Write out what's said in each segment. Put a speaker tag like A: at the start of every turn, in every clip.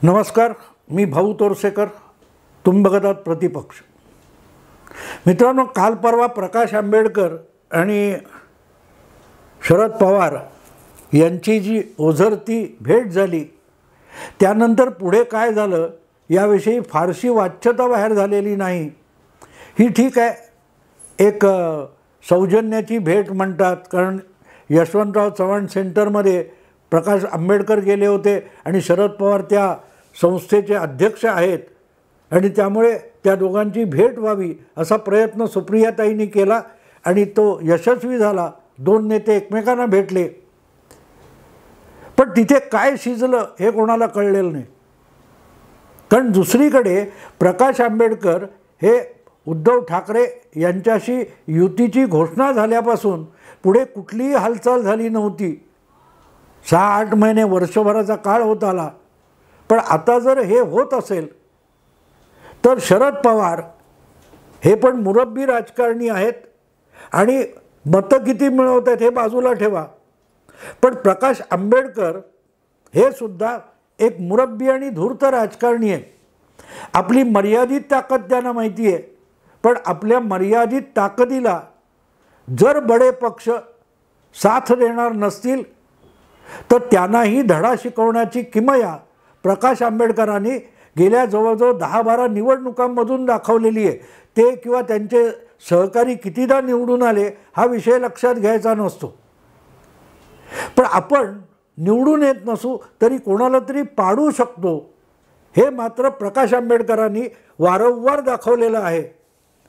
A: नमस्कार, मी भाऊ तोरसेकर. तुम्ही बघत आहात प्रतिपक्ष. मित्रांनो, काल परवा प्रकाश आंबेडकर आणि शरद पवार यांची जी ओझरती भेट झाली, त्यानंतर पुढे काय झालं याविषयी फारशी वाच्यता बाहेर झालेली नाही. ही ठीक आहे, एक सौजन्याची भेट म्हणतात, कारण यशवंतराव चव्हाण सेंटरमध्ये प्रकाश आंबेडकर गेले होते आणि शरद पवार त्या संस्थेचे अध्यक्ष आहेत आणि त्यामुळे त्या दोघांची भेट व्हावी असा प्रयत्न सुप्रियाताईंनी केला आणि तो यशस्वी झाला. दोन नेते एकमेकांना भेटले, पण तिथे काय शिजलं हे कोणाला कळलेलं नाही. कारण दुसरीकडे प्रकाश आंबेडकर हे उद्धव ठाकरे यांच्याशी युतीची घोषणा झाल्यापासून पुढे कुठलीही हालचाल झाली नव्हती. 6-8 महिने, वर्षभराचा काळ होत आला. पण आता जर हे होत असेल तर शरद पवार हे पण मुरब्बी राजकारणी आहेत आणि मतं किती मिळवत आहेत हे बाजूला ठेवा, पण प्रकाश आंबेडकर हे सुद्धा एक मुरब्बी आणि धूर्त राजकारणी आहे. आपली मर्यादित ताकद त्यांना माहिती आहे, पण आपल्या मर्यादित ताकदीला जर बडे पक्ष साथ देणार नसतील तर त्यांनाही धडा शिकवण्याची किमया प्रकाश आंबेडकरांनी गेल्या जवळजवळ 10-12 निवडणुकांमधून दाखवलेली आहे. ते किंवा त्यांचे सहकारी कितीदा निवडून आले हा विषय लक्षात घ्यायचा नसतो, पण आपण निवडून येत नसू तरी कोणाला तरी पाडू शकतो हे मात्र प्रकाश आंबेडकरांनी वारंवार दाखवलेलं आहे.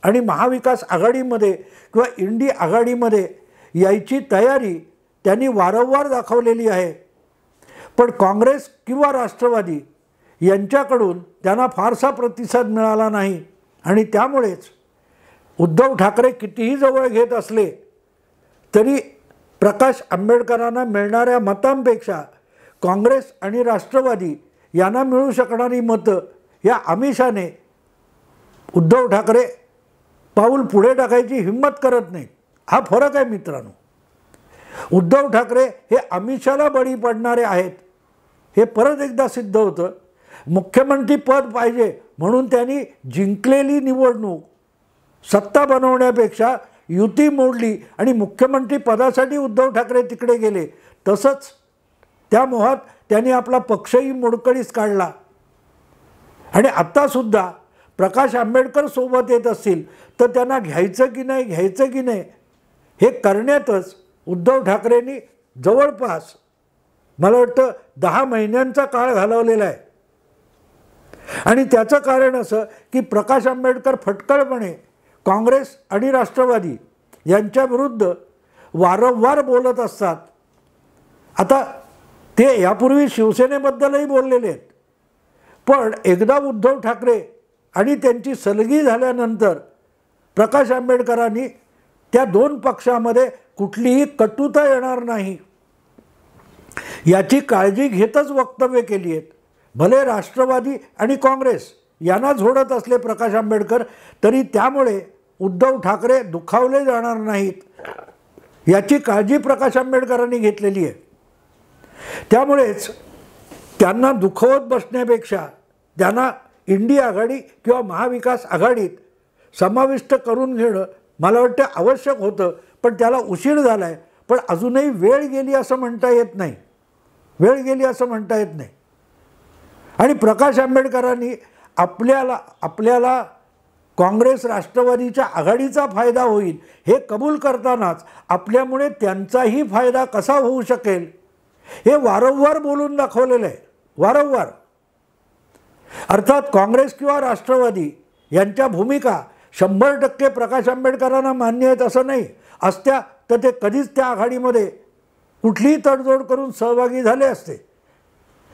A: आणि महाविकास आघाडीमध्ये किंवा इंडी आघाडीमध्ये यायची तयारी त्यांनी वारंवार दाखवलेली आहे. पण काँग्रेस किंवा राष्ट्रवादी यांच्याकडून त्यांना फारसा प्रतिसाद मिळाला नाही आणि त्यामुळेच उद्धव ठाकरे कितीही जवळ घेत असले तरी प्रकाश आंबेडकरांना मिळणाऱ्या मतांपेक्षा काँग्रेस आणि राष्ट्रवादी यांना मिळू शकणारी मतं या आमिषाने उद्धव ठाकरे पाऊल पुढे टाकायची हिंमत करत नाही. हा फरक आहे मित्रांनो. उद्धव ठाकरे हे आमिषाला बळी पडणारे आहेत हे परत एकदा सिद्ध होतं. मुख्यमंत्री पद पाहिजे म्हणून त्यांनी जिंकलेली निवडणूक सत्ता बनवण्यापेक्षा युती मोडली आणि मुख्यमंत्री पदासाठी उद्धव ठाकरे तिकडे गेले. तसंच त्या मोहात त्यांनी आपला पक्षही मोडकळीस काढला. आणि आत्तासुद्धा प्रकाश आंबेडकर सोबत येत असतील तर त्यांना घ्यायचं की नाही हे करण्यातच उद्धव ठाकरेंनी जवळपास मला वाटतं 10 महिन्यांचा काळ घालवलेला आहे. आणि त्याचं कारण असं की प्रकाश आंबेडकर फटकळपणे काँग्रेस आणि राष्ट्रवादी यांच्याविरुद्ध वारंवार बोलत असतात. आता ते यापूर्वी शिवसेनेबद्दलही बोललेले आहेत, पण एकदा उद्धव ठाकरे आणि त्यांची सलगी झाल्यानंतर प्रकाश आंबेडकरांनी त्या दोन पक्षामध्ये कुठलीही कटुता येणार नाही याची काळजी घेतच वक्तव्य केली आहेत. भले राष्ट्रवादी आणि काँग्रेस यांना झोडत असले प्रकाश आंबेडकर तरी त्यामुळे उद्धव ठाकरे दुखावले जाणार नाहीत याची काळजी प्रकाश आंबेडकरांनी घेतलेली आहे. त्यामुळेच त्यांना दुखवत बसण्यापेक्षा त्यांना इंडी आघाडी किंवा महाविकास आघाडीत समाविष्ट करून घेणं मला वाटतं आवश्यक होतं, पण त्याला उशीर झाला आहे. पण अजूनही वेळ गेली असं म्हणता येत नाही. आणि प्रकाश आंबेडकरांनी आपल्याला काँग्रेस राष्ट्रवादीच्या आघाडीचा फायदा होईल हे कबूल करतानाच आपल्यामुळे त्यांचाही फायदा कसा होऊ शकेल हे वारंवार बोलून दाखवलेलं आहे. वारंवार. अर्थात काँग्रेस किंवा राष्ट्रवादी यांच्या भूमिका 100% प्रकाश आंबेडकरांना मान्य आहेत असं नाही. असत्या तर ते कधीच त्या आघाडीमध्ये कुठलीही तडजोड करून सहभागी झाले असते.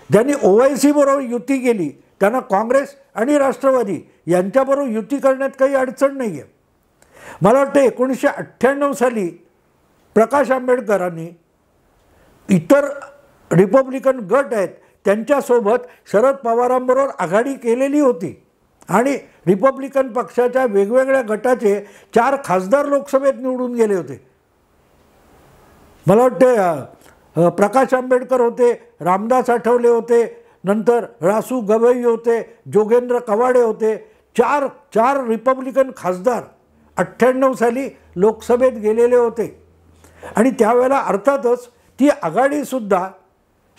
A: ज्यांनी OIC बरोबर युती केली त्यांना काँग्रेस आणि राष्ट्रवादी यांच्याबरोबर युती करण्यात काही अडचण नाही आहे. मला वाटतं 1998 साली प्रकाश आंबेडकरांनी इतर रिपब्लिकन गट आहेत त्यांच्यासोबत शरद पवारांबरोबर आघाडी केलेली होती आणि रिपब्लिकन पक्षाच्या वेगवेगळ्या गटाचे 4 खासदार लोकसभेत निवडून गेले होते. मला वाटतं प्रकाश आंबेडकर होते, रामदास आठवले होते, नंतर रासू गवई होते, जोगेंद्र कवाडे होते, चार रिपब्लिकन खासदार 98 साली लोकसभेत गेलेले होते. आणि त्यावेळेला अर्थातच ती आघाडीसुद्धा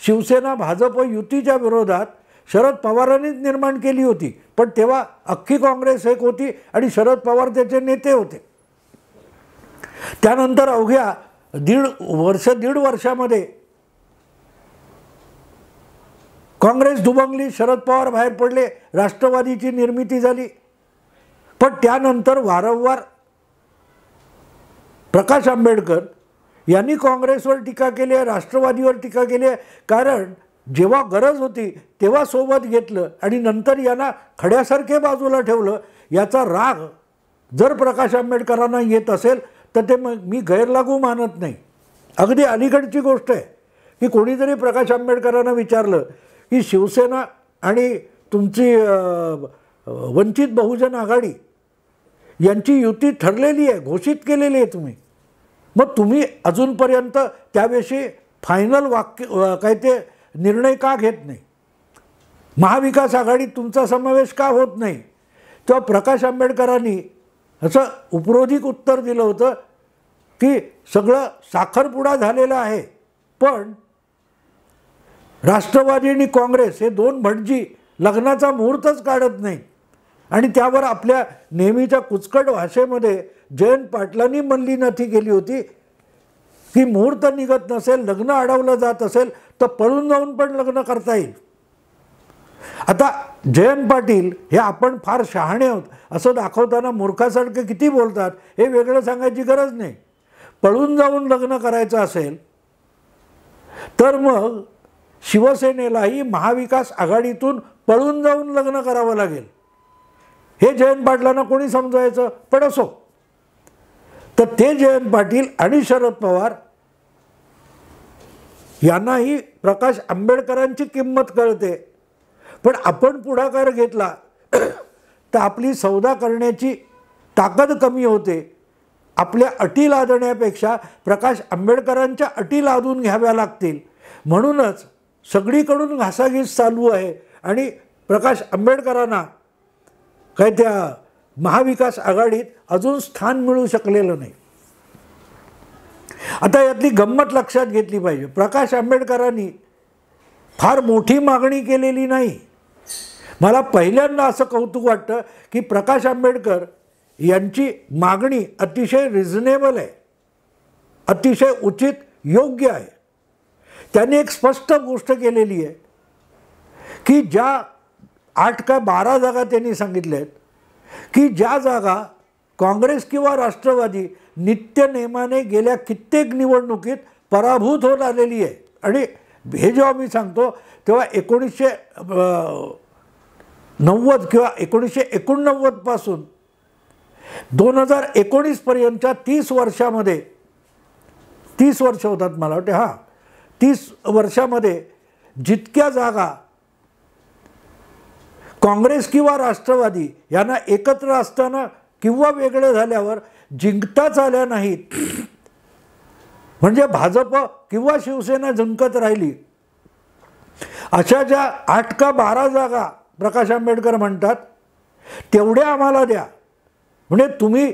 A: शिवसेना भाजप युतीच्या विरोधात शरद पवारांनीच निर्माण केली होती. पण तेव्हा अख्खी काँग्रेस एक होती आणि शरद पवार त्याचे नेते होते. त्यानंतर अवघ्या दीड वर्षामध्ये काँग्रेस दुभंगली, शरद पवार बाहेर पडले, राष्ट्रवादीची निर्मिती झाली. पण त्यानंतर वारंवार प्रकाश आंबेडकर यांनी काँग्रेसवर टीका केली आहे, राष्ट्रवादीवर टीका केली आहे. कारण जेव्हा गरज होती तेव्हा सोबत घेतलं आणि नंतर यांना खड्यासारखे बाजूला ठेवलं. याचा राग जर प्रकाश आंबेडकरांना येत असेल तर ते मी गैरलागू मानत नाही. अगदी अलीकडची गोष्ट आहे की कोणीतरी प्रकाश आंबेडकरांना विचारलं की शिवसेना आणि तुमची वंचित बहुजन आघाडी यांची युती ठरलेली आहे, घोषित केलेली आहे तुम्ही, मग तुम्ही अजूनपर्यंत त्याविषयी फायनल काय ते निर्णय का घेत नाही? महाविकास आघाडीत तुमचा समावेश का होत नाही? तेव्हा प्रकाश आंबेडकरांनी असं उपरोधिक उत्तर दिलं होतं की सगळं साखरपुडा झालेला आहे, पण राष्ट्रवादी आणि काँग्रेस हे दोन भटजी लग्नाचा मुहूर्तच काढत नाही. आणि त्यावर आपल्या नेहमीच्या कुचकट भाषेमध्ये जयंत पाटलांनी मल्लीनाथी केली होती की मुहूर्त निघत नसेल, लग्न अडवलं जात असेल तर पळून जाऊन पण लग्न करता येईल. आता जयंत पाटील हे आपण फार शहाणे आहोत असं दाखवताना मूर्खासारखे किती बोलतात हे वेगळं सांगायची गरज नाही. पळून जाऊन लग्न करायचं असेल तर मग शिवसेनेलाही महाविकास आघाडीतून पळून जाऊन लग्न करावं लागेल. हे जयंत पाटलांना कोणी समजायचं? पण असो. तर ते जयंत पाटील आणि शरद पवार यांनाही प्रकाश आंबेडकरांची किंमत कळते. पण आपण पुढाकार घेतला तर आपली सौदा करण्याची ताकद कमी होते. आपल्या अटी लादण्यापेक्षा प्रकाश आंबेडकरांच्या अटी लादून घ्याव्या लागतील. म्हणूनच सगळीकडून घासाघीस चालू आहे आणि प्रकाश आंबेडकरांना काय त्या महाविकास आघाडीत अजून स्थान मिळू शकलेलं नाही. आता यातली गंमत लक्षात घेतली पाहिजे. प्रकाश आंबेडकरांनी फार मोठी मागणी केलेली नाही. मला पहिल्यांदा असं कौतुक वाटतं की प्रकाश आंबेडकर यांची मागणी अतिशय रिझनेबल आहे, अतिशय उचित, योग्य आहे. त्यांनी एक स्पष्ट गोष्ट केलेली आहे की ज्या 8 का 12 जागा त्यांनी सांगितल्या आहेत की ज्या जागा काँग्रेस किंवा राष्ट्रवादी नित्यनेमाने गेल्या कित्येक निवडणुकीत पराभूत होत आलेली आहे. आणि हे जेव्हा मी सांगतो तेव्हा 1990 किंवा 1989 पासून 2019 पर्यंतच्या 30 वर्षामध्ये 30 वर्ष होतात मला वाटते, 30 वर्षामध्ये जितक्या जागा काँग्रेस किंवा राष्ट्रवादी यांना एकत्र असताना किंवा वेगळे झाल्यावर जिंकताच आल्या नाहीत, म्हणजे भाजप किंवा शिवसेना जिंकत राहिली, अशा ज्या 8 का 12 जागा प्रकाश आंबेडकर म्हणतात तेवढ्या आम्हाला द्या. म्हणजे तुम्ही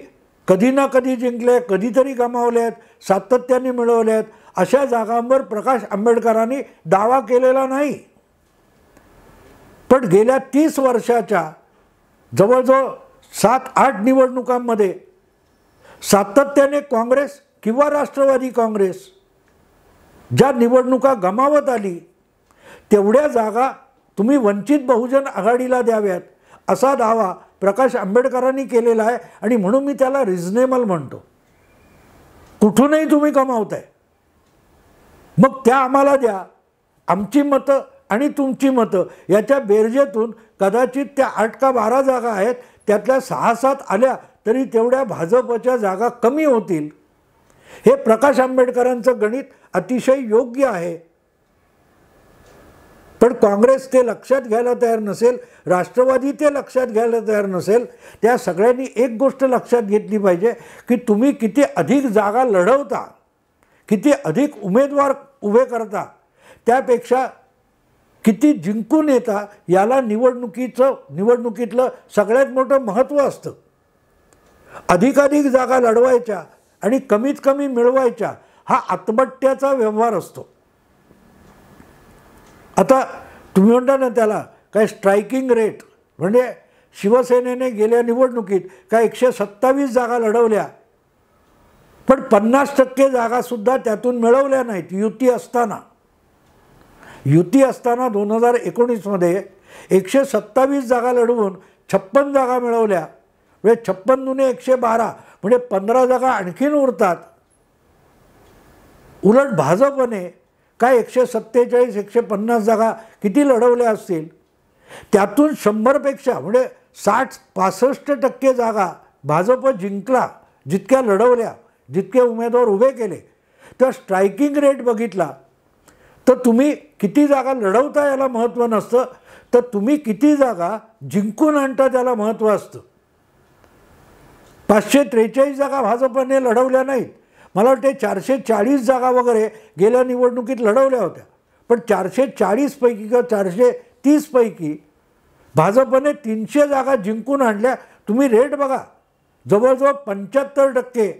A: कधी ना कधी जिंकले, कधीतरी गमावल्यात, सातत्याने मिळवल्यात, अशा जागांवर प्रकाश आंबेडकरांनी दावा केलेला नाही. पण गेल्या 30 वर्षाच्या जवळजवळ 7-8 निवडणुकांमध्ये सातत्याने काँग्रेस किंवा राष्ट्रवादी काँग्रेस ज्या निवडणुका गमावत आली तेवढ्या जागा तुम्ही वंचित बहुजन आघाडीला द्याव्यात असा दावा प्रकाश आंबेडकरांनी केलेला आहे. आणि म्हणून मी त्याला रिझनेबल म्हणतो. कुठूनही तुम्ही कमावताय, मग त्या आम्हाला द्या. आमची मतं आणि तुमची मतं याच्या बेरजेतून कदाचित त्या 8 का 12 जागा आहेत त्यातल्या 6-7 आल्या तरी तेवढ्या भाजपच्या जागा कमी होतील. हे प्रकाश आंबेडकरांचं गणित अतिशय योग्य आहे. पण काँग्रेस ते लक्षात घ्यायला तयार नसेल, राष्ट्रवादी ते लक्षात घ्यायला तयार नसेल. त्या सगळ्यांनी एक गोष्ट लक्षात घेतली पाहिजे की तुम्ही किती अधिक जागा लढवता, किती अधिक उमेदवार उभे करता, त्यापेक्षा किती जिंकून येता याला निवडणुकीतलं सगळ्यात मोठं महत्त्व असतं. अधिकाधिक जागा लढवायच्या आणि कमीत कमी मिळवायच्या हा आत्महत्याचा व्यवहार असतो. आता तुम्ही म्हणता ना त्याला काय स्ट्रायकिंग रेट, म्हणजे शिवसेनेने गेल्या निवडणुकीत काय 127 जागा लढवल्या, पण 50% जागासुद्धा त्यातून मिळवल्या नाहीत. युती असताना 2019मध्ये 127 जागा लढवून 56 जागा मिळवल्या. म्हणजे 56 दुने 112, म्हणजे 15 जागा आणखीन उरतात. उलट भाजपने काय 147 150 जागा किती लढवल्या असतील, त्यातून 100पेक्षा म्हणजे 60-65% जागा भाजप जिंकला. जितक्या लढवल्या, जितके उमेदवार उभे केले. तर स्ट्रायकिंग रेट बघितला तर तुम्ही किती जागा लढवता याला महत्त्व नसतं, तर तुम्ही किती जागा जिंकून आणता त्याला महत्त्व असतं. 543 जागा भाजपने लढवल्या नाहीत. मला वाटते 440 जागा वगैरे गेल्या निवडणुकीत लढवल्या होत्या, पण 440 पैकी किंवा 430 पैकी भाजपने 300 जागा जिंकून आणल्या. तुम्ही रेट बघा, जवळजवळ 75%,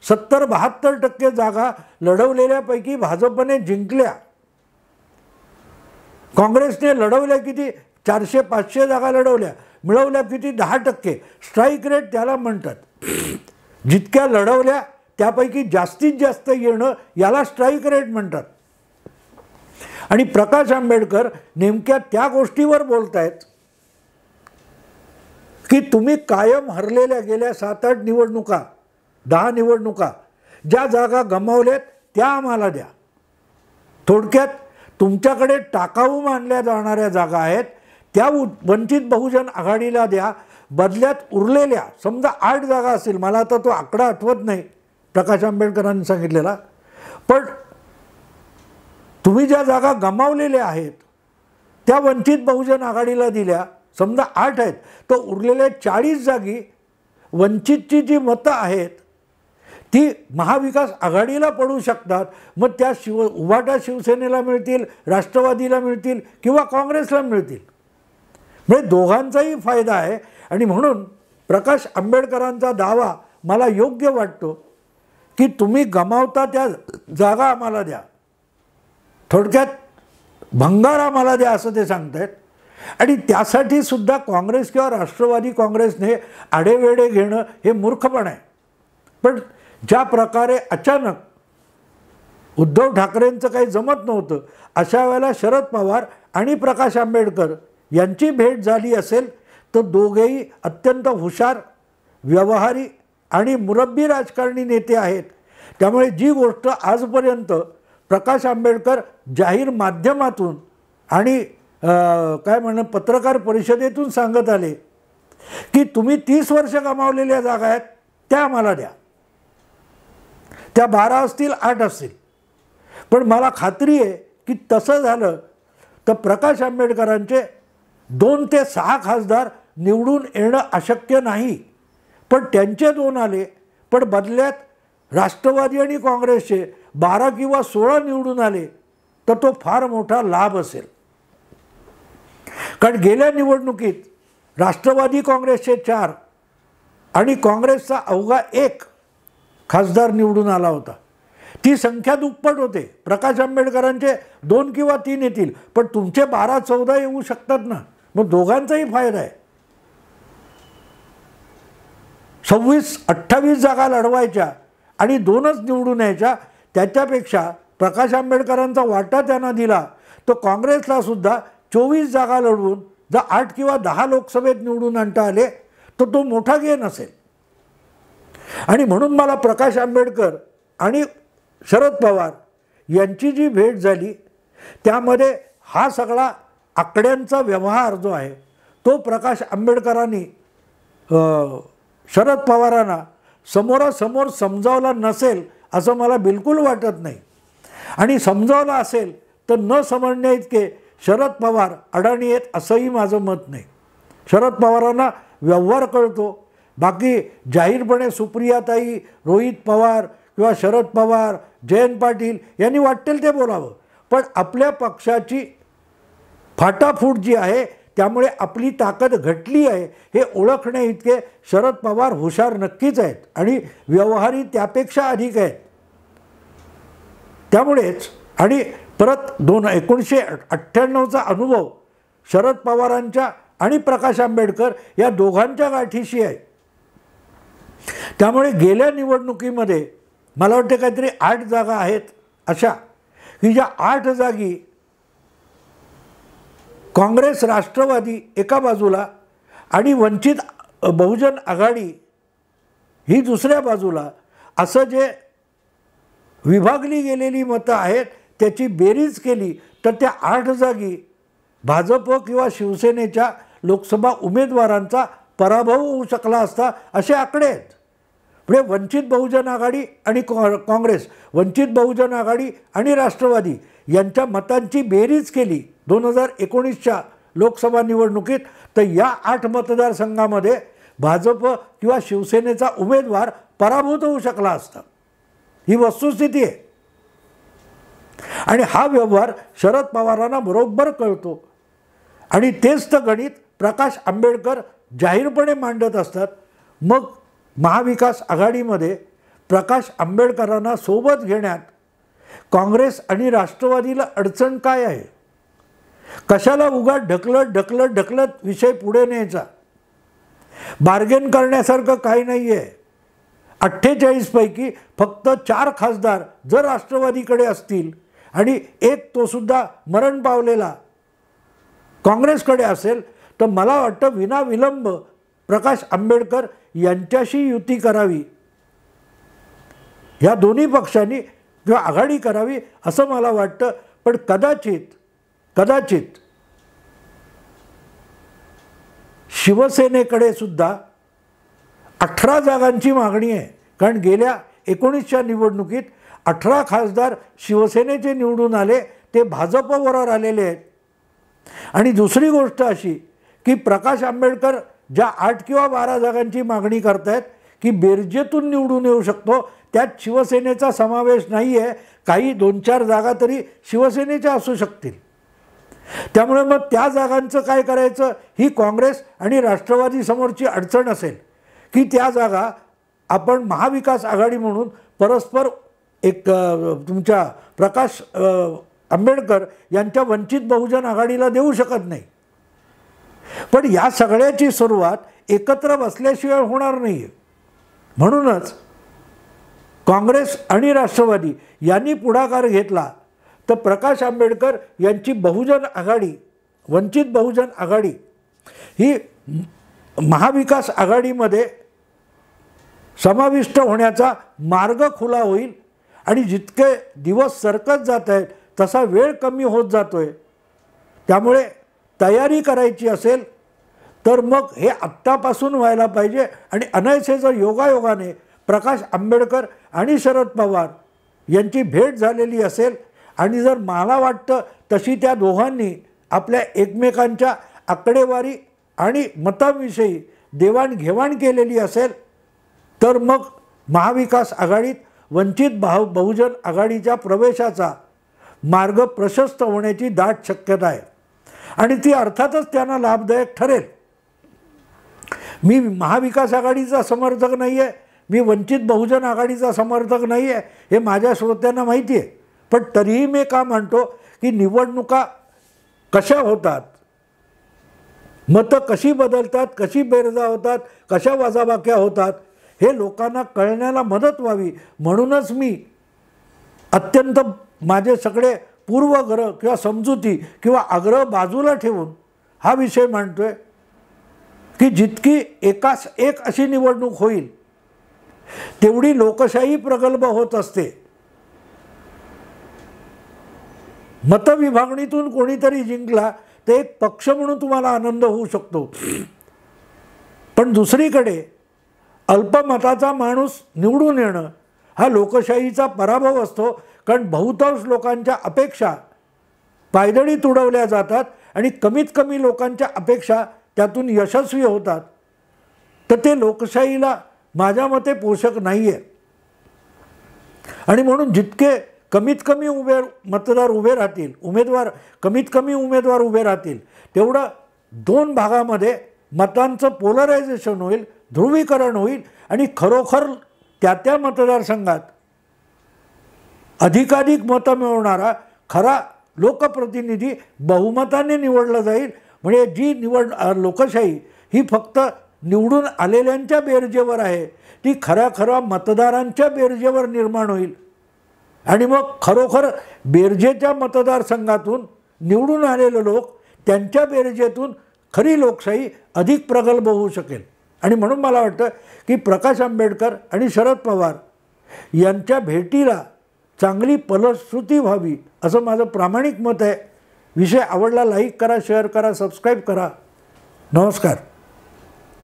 A: 70-72% जागा लढवलेल्यापैकी भाजपने जिंकल्या. काँग्रेसने लढवल्या किती, 400-500 जागा लढवल्या, मिळवल्या किती, 10%. स्ट्राईक रेट त्याला म्हणतात. जितक्या लढवल्या त्यापैकी जास्तीत जास्त येणं याला स्ट्राईक रेट म्हणतात. आणि प्रकाश आंबेडकर नेमक्या त्या गोष्टीवर बोलतायत की तुम्ही कायम हरलेल्या गेल्या 7-8 निवडणुका, 10 निवडणुका, ज्या जागा गमावल्यात त्या आम्हाला द्या. थोडक्यात तुमच्याकडे टाकाऊ मानल्या जाणाऱ्या जागा आहेत त्या वंचित बहुजन आघाडीला द्या. बदल्यात उरलेल्या समजा 8 जागा असतील, मला आता तो आकडा आठवत नाही प्रकाश आंबेडकरांनी सांगितलेला, पण तुम्ही ज्या जागा गमावलेल्या आहेत त्या वंचित बहुजन आघाडीला दिल्या. समजा 8 आहेत, तर उरलेल्या 40 जागी वंचितची जी मतं आहेत ती महाविकास आघाडीला पडू शकतात. मग त्या उभाटा शिवसेनेला मिळतील, राष्ट्रवादीला मिळतील किंवा काँग्रेसला मिळतील. म्हणजे दोघांचाही फायदा आहे. आणि म्हणून प्रकाश आंबेडकरांचा दावा मला योग्य वाटतो की तुम्ही गमावता त्या जागा आम्हाला द्या, थोडक्यात भंगार आम्हाला द्या असं ते सांगतायत. आणि त्यासाठी सुद्धा काँग्रेस किंवा राष्ट्रवादी काँग्रेसने आडेवेडे घेणं हे मूर्खपण आहे. पण ज्या प्रकारे अचानक उद्धव ठाकरेंचं काही जमत नव्हतं, अशा वेळेला शरद पवार आणि प्रकाश आंबेडकर यांची भेट झाली असेल, तर दोघेही अत्यंत हुशार, व्यवहारी आणि मुरब्बी राजकारणी नेते आहेत. त्यामुळे जी गोष्ट आजपर्यंत प्रकाश आंबेडकर जाहीर माध्यमातून आणि काय म्हणणं पत्रकार परिषदेतून सांगत आले की तुम्ही 30 वर्ष गमावलेल्या जागा आहेत त्या आम्हाला द्या, त्या 12 असतील 8 असतील. पण मला खात्री आहे की तसं झालं तर प्रकाश आंबेडकरांचे 2 ते 6 खासदार निवडून येणं अशक्य नाही. पण त्यांचे 2 आले, पण बदल्यात राष्ट्रवादी आणि काँग्रेसचे 12 किंवा 16 निवडून आले तर तो फार मोठा लाभ असेल. कारण गेल्या निवडणुकीत राष्ट्रवादी काँग्रेसचे 4 आणि काँग्रेसचा अवघा 1 खासदार निवडून आला होता. ती संख्या दुप्पट होते. प्रकाश आंबेडकरांचे 2 किंवा 3 येतील, पण तुमचे 12-14 येऊ शकतात ना. मग दोघांचाही फायदा आहे. 26-28 जागा लढवायच्या आणि 2च निवडून यायच्या, त्याच्यापेक्षा प्रकाश आंबेडकरांचा वाटा त्यांना दिला तो काँग्रेसला सुद्धा 24 जागा लढवून जर 8 किंवा 10 लोकसभेत निवडून आणता आले तर तो मोठा गेन असेल. आणि म्हणून मला प्रकाश आंबेडकर आणि शरद पवार यांची जी भेट झाली त्यामध्ये हा सगळा आकड्यांचा व्यवहार जो आहे तो प्रकाश आंबेडकरांनी शरद पवारांना समोरासमोर समजावला नसेल असं मला बिलकुल वाटत नाही. आणि समजावला असेल तर न समजण्या इतके शरद पवार अडाणी आहेत असंही माझं मत नाही. शरद पवारांना व्यवहार कळतो. बाकी जाहीरपणे सुप्रियाताई, रोहित पवार किंवा शरद पवार, जयंत पाटील यांनी वाटेल ते बोलावं, पण आपल्या पक्षाची फाटाफूट जी आहे त्यामुळे आपली ताकद घटली आहे हे ओळखणे इतके शरद पवार हुशार नक्कीच आहेत आणि व्यवहारी त्यापेक्षा अधिक आहेत. त्यामुळेच आणि परत 1998चा अनुभव शरद पवारांच्या आणि प्रकाश आंबेडकर या दोघांच्या गाठीशी आहे. त्यामुळे गेल्या निवडणुकीमध्ये मला वाटते काहीतरी 8 जागा आहेत अशा की ज्या 8 जागी काँग्रेस राष्ट्रवादी एका बाजूला आणि वंचित बहुजन आघाडी ही दुसऱ्या बाजूला असं जे विभागली गेलेली मतं आहेत त्याची बेरीज केली तर त्या 8 जागी भाजप किंवा शिवसेनेच्या लोकसभा उमेदवारांचा पराभव होऊ शकला असता असे आकडे आहेत. म्हणजे वंचित बहुजन आघाडी आणि काँग्रेस, वंचित बहुजन आघाडी आणि राष्ट्रवादी यांच्या मतांची बेरीज केली 2019च्या लोकसभा निवडणुकीत तर या 8 मतदारसंघामध्ये भाजप किंवा शिवसेनेचा उमेदवार पराभूत होऊ शकला असता. ही वस्तुस्थिती आहे आणि हा व्यवहार शरद पवारांना बरोबर कळतो आणि तेच तर गणित प्रकाश आंबेडकर जाहीरपणे मांडत असतात. मग महाविकास आघाडीमध्ये प्रकाश आंबेडकरांना सोबत घेण्यात काँग्रेस आणि राष्ट्रवादीला अडचण काय आहे? कशाला उगाच ढकलत विषय पुढे न्यायचा? बार्गेन करण्यासारखं काही नाही आहे. 48 पैकी फक्त 4 खासदार जर राष्ट्रवादीकडे असतील आणि एक तो सुद्धा मरण पावलेला काँग्रेसकडे असेल तर मला वाटतं विनाविलंब प्रकाश आंबेडकर यांच्याशी युती करावी, ह्या दोन्ही पक्षांनी किंवा आघाडी करावी असं मला वाटतं. पण कदाचित शिवसेनेकडे सुद्धा 18 जागांची मागणी आहे. कारण गेल्या 19च्या निवडणुकीत 18 खासदार शिवसेनेचे निवडून आले, ते भाजपबरोबर आलेले आहेत. आणि दुसरी गोष्ट अशी की प्रकाश आंबेडकर ज्या 8 किंवा 12 जागांची मागणी करतायत की बेरजेतून निवडून येऊ शकतो, त्यात शिवसेनेचा समावेश नाही आहे. काही 2-4 जागा तरी शिवसेनेच्या असू शकतील. त्यामुळे मग त्या जागांचं काय करायचं ही काँग्रेस आणि राष्ट्रवादी समोरची अडचण असेल की त्या जागा आपण महाविकास आघाडी म्हणून परस्पर एक तुमच्या प्रकाश आंबेडकर यांच्या वंचित बहुजन आघाडीला देऊ शकत नाही. पण या सगळ्याची सुरुवात एकत्र बसल्याशिवाय होणार नाही आहे. म्हणूनच काँग्रेस आणि राष्ट्रवादी यांनी पुढाकार घेतला तर प्रकाश आंबेडकर यांची बहुजन आघाडी, वंचित बहुजन आघाडी ही महाविकास आघाडीमध्ये समाविष्ट होण्याचा मार्ग खुला होईल आणि जितके दिवस सरकत जात आहेत तसा वेळ कमी होत जातोय. त्यामुळे तयारी करायची असेल तर मग हे आत्तापासून व्हायला पाहिजे. आणि अनायसे जर योगायोगाने प्रकाश आंबेडकर आणि शरद पवार यांची भेट झालेली असेल आणि जर मला वाटतं तशी त्या दोघांनी आपल्या एकमेकांच्या आकडेवारी आणि मतांविषयी देवाणघेवाण केलेली असेल तर मग महाविकास आघाडीत वंचित बहुजन आघाडीच्या प्रवेशाचा मार्ग प्रशस्त होण्याची दाट शक्यता आहे आणि ती अर्थातच त्यांना लाभदायक ठरेल. मी महाविकास आघाडीचा समर्थक नाही आहे, मी वंचित बहुजन आघाडीचा समर्थक नाही आहे, हे माझ्या श्रोत्यांना माहिती आहे. पण तरीही मी का म्हणतो की निवडणुका कशा होतात, मतं कशी बदलतात, कशी बेरजा होतात, कशा वजाबाक्या होतात हे लोकांना कळण्याला मदत व्हावी म्हणूनच मी अत्यंत माझे सगळे पूर्वग्रह किंवा समजुती किंवा आग्रह बाजूला ठेवून हा विषय मांडतोय की जितकी एकास एक अशी निवडणूक होईल तेवढी लोकशाही प्रगल्भ होत असते. मतविभागणीतून कोणीतरी जिंकला तर एक पक्ष म्हणून तुम्हाला आनंद होऊ शकतो. पण दुसरीकडे अल्पमताचा माणूस निवडून येणं हा लोकशाहीचा पराभव असतो. कारण बहुतांश लोकांच्या अपेक्षा पायदळी तुडवल्या जातात आणि कमीत कमी लोकांच्या अपेक्षा त्यातून यशस्वी होतात. तर ते लोकशाहीला माझ्या मते पोषक नाही आहे. आणि म्हणून जितके कमीत कमी मतदार उभे राहतील, कमीत कमी उमेदवार उभे राहतील, तेवढं 2 भागामध्ये मतांचं पोलरायझेशन होईल, ध्रुवीकरण होईल आणि खरोखर त्या मतदारसंघात अधिकाधिक मतं मिळवणारा खरा लोकप्रतिनिधी बहुमताने निवडला जाईल. म्हणजे जी लोकशाही ही फक्त निवडून आलेल्यांच्या बेरजेवर आहे, ती खऱ्या मतदारांच्या बेरजेवर निर्माण होईल. आणि मग खरोखर बेरजेच्या मतदारसंघातून निवडून आलेले लोक त्यांच्या बेरजेतून खरी लोकशाही अधिक प्रगल्भ होऊ शकेल. आणि म्हणून मला वाटतं की प्रकाश आंबेडकर आणि शरद पवार यांच्या भेटीला चांगली फलश्रुती व्हावी असं माझं प्रामाणिक मत आहे. विषय आवडला लाईक करा, शेअर करा, सबस्क्राईब करा. नमस्कार.